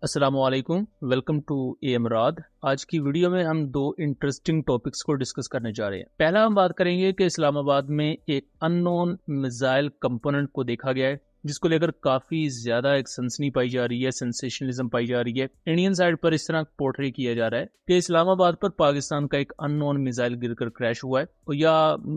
अस्सलामुअलैकुम, welcome to एमराद। आज की वीडियो में हम दो इंटरेस्टिंग टॉपिक्स को डिस्कस करने जा रहे हैं। पहला हम बात करेंगे कि इस्लामाबाद में एक अननोन मिसाइल कंपोनेंट को देखा गया है, जिसको लेकर काफी ज्यादा एक सनसनी पाई जा रही है, सेंसेशनलिज्म पाई जा रही है। इंडियन साइड पर इस तरह पोर्ट्रे किया जा रहा है कि इस्लामाबाद पर पाकिस्तान का एक अननोन मिसाइल गिरकर क्रैश हुआ है, या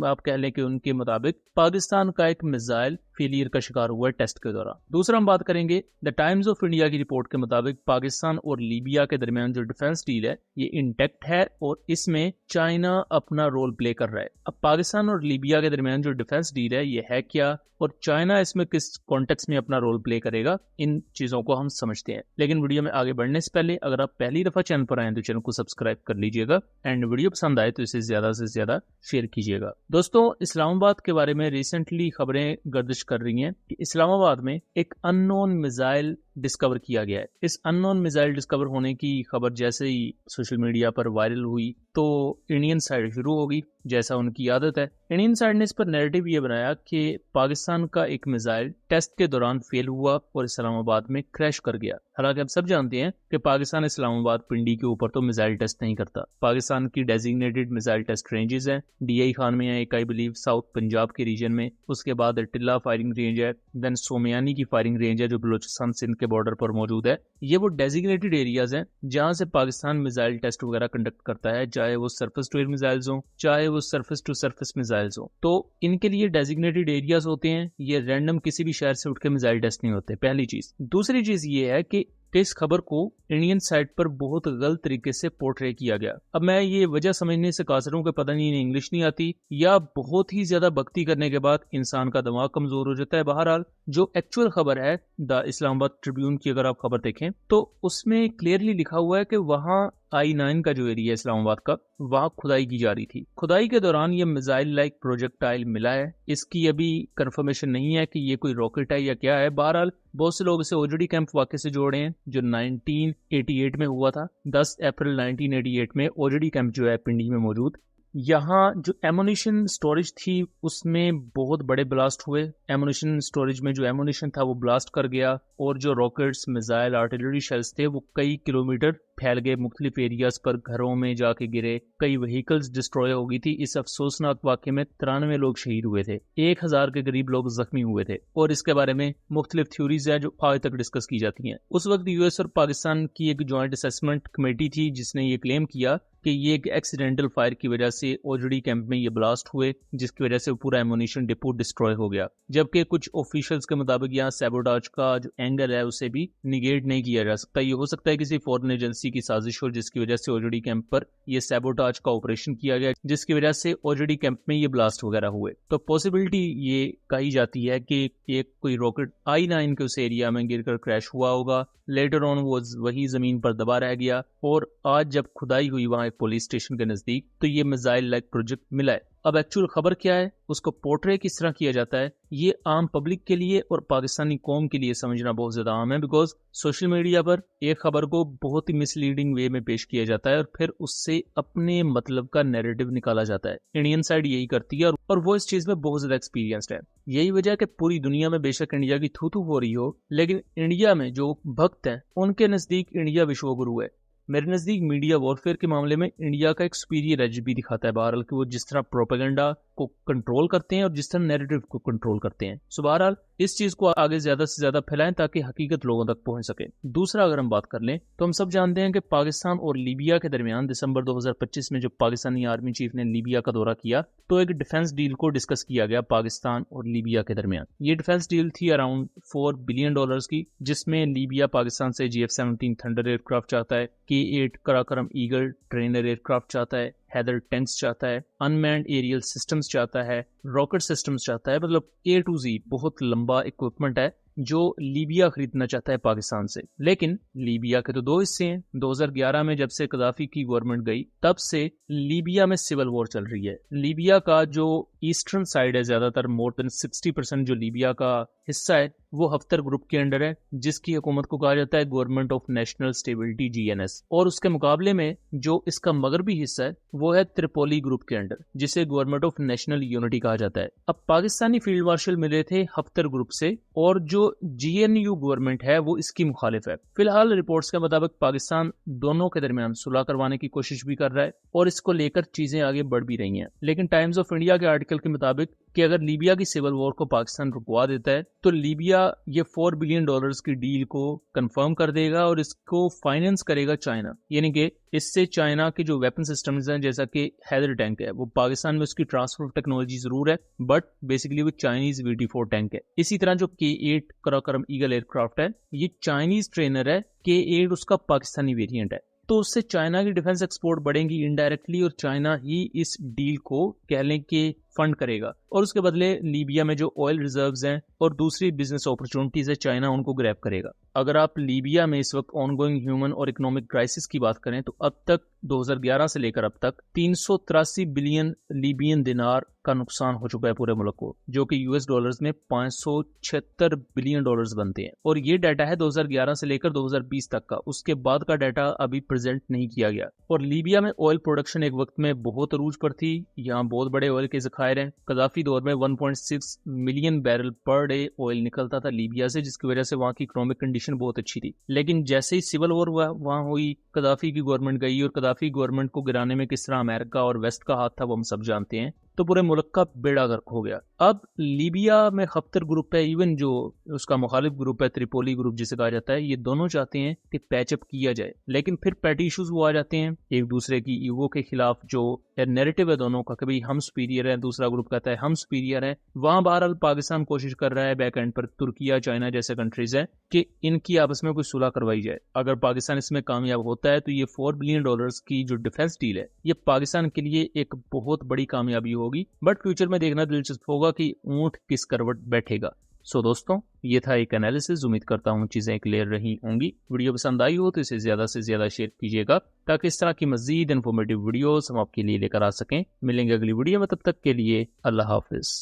आप कह लें कि उनके मुताबिक पाकिस्तान का एक मिसाइल फेलियर का शिकार हुआ है टेस्ट के दौरान। दूसरा हम बात करेंगे द टाइम्स ऑफ इंडिया की रिपोर्ट के मुताबिक पाकिस्तान और लीबिया के दरमियान जो डिफेंस डील है ये इंटेक्ट है और इसमें चाइना अपना रोल प्ले कर रहा है। अब पाकिस्तान और लीबिया के दरमियान जो डिफेंस डील है ये है क्या और चाइना इसमें किस कॉन्टेक्स्ट में अपना रोल प्ले करेगा, इन चीजों को हम समझते हैं। लेकिन वीडियो में आगे बढ़ने से पहले अगर आप पहली दफा चैनल पर आए तो चैनल को सब्सक्राइब कर लीजिएगा एंड वीडियो पसंद आए तो इसे ज्यादा से ज्यादा शेयर कीजिएगा। दोस्तों, इस्लामाबाद के बारे में रिसेंटली खबरें गर्दिश कर रही हैं कि इस्लामाबाद में एक अननोन मिसाइल डिस्कवर किया गया है। इस अननोन मिसाइल डिस्कवर होने की खबर जैसे ही सोशल मीडिया पर वायरल हुई तो इंडियन साइड शुरू होगी, जैसा उनकी आदत है। इंडियन साइड ने इस पर नैरेटिव ये बनाया कि पाकिस्तान का एक मिसाइल टेस्ट के दौरान फेल हुआ और इस्लामाबाद में क्रैश कर गया। हालांकि आप सब जानते हैं कि पाकिस्तान इस्लामाबाद पिंडी के ऊपर तो मिसाइल टेस्ट नहीं करता। पाकिस्तान की डेजिग्नेटेड मिसाइल टेस्ट रेंजेस हैं, DI खान में है एक, आई बिलीव साउथ पंजाब के रीजन में, उसके बाद टिल्ला फायरिंग रेंज है, देन सोमियानी की फायरिंग रेंज है जो बलूचिस्तान सिंध के बॉर्डर पर मौजूद है। ये वो डेजिग्नेटेड एरियाज हैं जहां से पाकिस्तान मिसाइल टेस्ट वगैरह कंडक्ट करता है, चाहे वो सरफेस टू एयर मिसाइल्स हो चाहे वो सरफेस टू सरफेस मिसाइल्स हो। तो इनके लिए डेजिग्नेटेड एरियाज होते हैं, ये रैंडम किसी भी शहर से उठ के मिसाइल टेस्ट नहीं होते, पहली चीज। दूसरी चीज ये है कि इस खबर को इंडियन साइड पर बहुत गलत तरीके से पोर्ट्रे किया गया। अब मैं ये वजह समझने से कासर हूं कि पता नहीं इन्हें इंग्लिश नहीं आती या बहुत ही ज्यादा भक्ति करने के बाद इंसान का दिमाग कमजोर हो जाता है। बहरहाल जो एक्चुअल खबर है द इस्लामाबाद ट्रिब्यून की अगर आप खबर देखें तो उसमें क्लियरली लिखा हुआ है कि वहां I-9 का जो एरिया है इस्लामाबाद का, वहां खुदाई की जा रही थी। खुदाई के दौरान ये मिसाइल लाइक प्रोजेक्टाइल मिला है। इसकी अभी कंफर्मेशन नहीं है कि ये कोई रॉकेट है या क्या है। बहरहाल बहुत से लोग इसे ओजडी कैंप वाकये से जोड़े हैं जो 1988 में हुआ था। 10 अप्रैल 1988 में ओजडी कैंप जो है पिंडी में मौजूद, यहाँ जो एमुनिशन स्टोरेज थी उसमें बहुत बड़े ब्लास्ट हुए। एमुनिशन स्टोरेज में जो एमुनिशन था वो ब्लास्ट कर गया और जो रॉकेट्स, मिसाइल, आर्टिलरी शेल्स थे वो कई किलोमीटर फैल गए, मुख्तलिफ एरियाज पर घरों में जाके गिरे, कई व्हीकल्स डिस्ट्रॉय हो गई थी। इस अफसोसनाक वाक़े में 93 लोग शहीद हुए थे, 1000 के करीब लोग जख्मी हुए थे और इसके बारे में मुख्तलिफ थ्योरीज है जो आज तक डिस्कस की जाती हैं। उस वक्त US और पाकिस्तान की एक जॉइंट असेसमेंट कमेटी थी जिसने ये क्लेम किया कि ये एक एक्सीडेंटल फायर की वजह से ओजडी कैंप में ये ब्लास्ट हुए जिसकी वजह से पूरा एमुनिशन डिपो डिस्ट्रॉय हो गया। जबकि कुछ ऑफिशियल्स के मुताबिक यहाँ सैबोटाज का जो एंगल है उसे भी निगेट नहीं किया जा सकता। ये हो सकता है किसी फॉरेन एजेंसी की साजिश हो जिसकी वजह से ओजडी कैंप पर यह सैबोटाज का ऑपरेशन किया गया जिसकी वजह से ओजडी कैंप में ये ब्लास्ट वगैरह हुए। तो पॉसिबिलिटी ये कही जाती है कि एक कोई रॉकेट I-9 के उस एरिया में गिरकर क्रैश हुआ होगा, लेटर ऑन वो वही जमीन पर दबा रह गया और आज जब खुदाई हुई वहां एक पुलिस स्टेशन के नजदीक तो ये मिसाइल लाइक प्रोजेक्ट मिला है। अब एक्चुअल खबर क्या है, उसको पोर्ट्रे किस तरह किया जाता है, ये आम पब्लिक के लिए और पाकिस्तानी कौम के लिए समझना बहुत ज्यादा आम है। बिकॉज सोशल मीडिया पर एक खबर को बहुत ही मिसलीडिंग वे में पेश किया जाता है और फिर उससे अपने मतलब का नैरेटिव निकाला जाता है। इंडियन साइड यही करती है और वो इस चीज में बहुत ज्यादा एक्सपीरियंस्ड है। यही वजह है कि पूरी दुनिया में बेशक इंडिया की थू हो रही हो, लेकिन इंडिया में जो भक्त हैं उनके नजदीक इंडिया विश्वगुरु है। मेरे नजदीक मीडिया वॉरफेयर के मामले में इंडिया का एक सुपीरियर एज भी दिखाता है बहरहाल कि वो जिस तरह प्रोपेगेंडा को कंट्रोल करते हैं और जिस तरह नैरेटिव को कंट्रोल करते हैं। सो बहरहाल इस चीज को आगे ज्यादा से ज्यादा फैलाएं ताकि हकीकत लोगों तक पहुंच सके। दूसरा अगर हम बात कर लें तो हम सब जानते हैं कि पाकिस्तान और लीबिया के दरमियान दिसंबर 2025 में जब पाकिस्तानी आर्मी चीफ ने लीबिया का दौरा किया तो एक डिफेंस डील को डिस्कस किया गया पाकिस्तान और लीबिया के दरमियान। ये डिफेंस डील थी अराउंड $4 बिलियन की, जिसमें लीबिया पाकिस्तान से GF-17 थंडर एयरक्राफ्ट चाहता है, K-8 Karakoram eagle trainer aircraft चाहता है, हैदर टैंक्स चाहता है, अनमैन्ड एरियल सिस्टम्स चाहता है, रॉकेट सिस्टम्स चाहता है। मतलब A to Z बहुत लंबा इक्विपमेंट है जो लीबिया खरीदना चाहता है पाकिस्तान से। लेकिन लीबिया के तो दो हिस्से हैं। 2011 में जब से कदाफी की गवर्नमेंट गई तब से लीबिया में सिविल वॉर चल रही है। लीबिया का जो ईस्टर्न साइड है, ज्यादातर मोर देन 60% जो लीबिया का हिस्सा है वो हफ्तर ग्रुप के अंडर है, जिसकी हुकूमत को कहा जाता है government of national stability GNS। और उसके मुकाबले में जो इसका मगरबी हिस्सा है वो है त्रिपोली ग्रुप के अंडर, जिसे गवर्नमेंट ऑफ नेशनल यूनिटी कहा जाता है। अब पाकिस्तानी फील्ड मार्शल मिले थे हफ्तर ग्रुप से और जो जो GNU गवर्नमेंट है वो इसकी मुखालिफ है। फिलहाल रिपोर्ट्स के मुताबिक पाकिस्तान दोनों के दरमियान सुलह करवाने की कोशिश भी कर रहा है और इसको लेकर चीजें आगे बढ़ भी रही हैं। लेकिन टाइम्स ऑफ इंडिया के आर्टिकल के मुताबिक कि अगर लीबिया की सिविल वॉर को पाकिस्तान रुकवा देता है तो लीबिया ये $4 बिलियन की डील को कंफर्म कर देगा और इसको फाइनेंस करेगा चाइना। यानी कि इससे चाइना के जो वेपन सिस्टम्स हैं जैसा कि हैदर टैंक है वो पाकिस्तान में उसकी ट्रांसफर ऑफ टेक्नोलॉजी जरूर है बट बेसिकली वो चाइनीज VT4 टैंक है। इसी तरह जो K8 कराकोरम ईगल एयरक्राफ्ट है ये चाइनीज ट्रेनर है, K8 उसका पाकिस्तानी वेरिएंट है। तो उससे चाइना की डिफेंस एक्सपोर्ट बढ़ेंगी इनडायरेक्टली और चाइना ही इस डील को कह लें कि फंड करेगा और उसके बदले लीबिया में जो ऑयल रिजर्व्स हैं और दूसरी बिजनेस अपॉर्चुनिटीज है चाइना उनको ग्रैब करेगा। अगर आप लीबिया में इस वक्त ऑनगोइंग ह्यूमन और इकोनॉमिक क्राइसिस की बात करें तो अब तक 2011 से लेकर अब तक 383 बिलियन लीबियन दिनार का नुकसान हो चुका है पूरे मुल्क को, जो कि $US में 576 बिलियन बनते हैं। और ये डाटा है 2011 से लेकर 2020 तक का, उसके बाद का डाटा अभी प्रेजेंट नहीं किया गया। और लीबिया में ऑयल प्रोडक्शन एक वक्त में बहुत अरूज पर थी, यहाँ बहुत बड़े ऑयल के जखायर हैं। कदाफी दौर में 1.6 million barrel per day oil निकलता था लीबिया से, जिसकी वजह से वहाँ की इकोनॉमिक कंडीशन बहुत अच्छी थी। लेकिन जैसे ही सिविल वॉर वहाँ हुई, कदाफी की गवर्नमेंट गई और कदाफी गवर्नमेंट को गिराने में किस तरह अमेरिका और वेस्ट का हाथ था वो हम सब जानते हैं। तो पूरे मुल्क का बेड़ा गर्क हो गया। अब लीबिया में खफ्तर ग्रुप है, इवन जो उसका मुखालिफ ग्रुप है त्रिपोली ग्रुप जिसे कहा जाता है, ये दोनों चाहते हैं कि पैचअप किया जाए। लेकिन फिर पैटी इश्यूज वो आ जाते हैं एक दूसरे की ईगो के खिलाफ। जो नैरेटिव है दोनों का कि भाई हम सुपीरियर है, दूसरा ग्रुप कहता है हम सुपीरियर है। वहां बहरहाल पाकिस्तान कोशिश कर रहा है बैक एंड पर, तुर्किया चाइना जैसे कंट्रीज है, कि इनकी आपस में कोई सुलह करवाई जाए। अगर पाकिस्तान इसमें कामयाब होता है तो ये $4 बिलियन की जो डिफेंस डील है ये पाकिस्तान के लिए एक बहुत बड़ी कामयाबी होगी। बट फ्यूचर में देखना दिलचस्प होगा कि ऊंट किस करवट बैठेगा। सो दोस्तों, ये था एक एनालिसिस। उम्मीद करता हूँ चीजें क्लियर रही होंगी। वीडियो पसंद आई हो तो इसे ज्यादा से ज्यादा शेयर कीजिएगा ताकि इस तरह की मजीद इन्फॉर्मेटिव वीडियोस हम आपके लिए लेकर आ सकें। मिलेंगे अगली वीडियो में, तब तक के लिए अल्लाह हाफिज।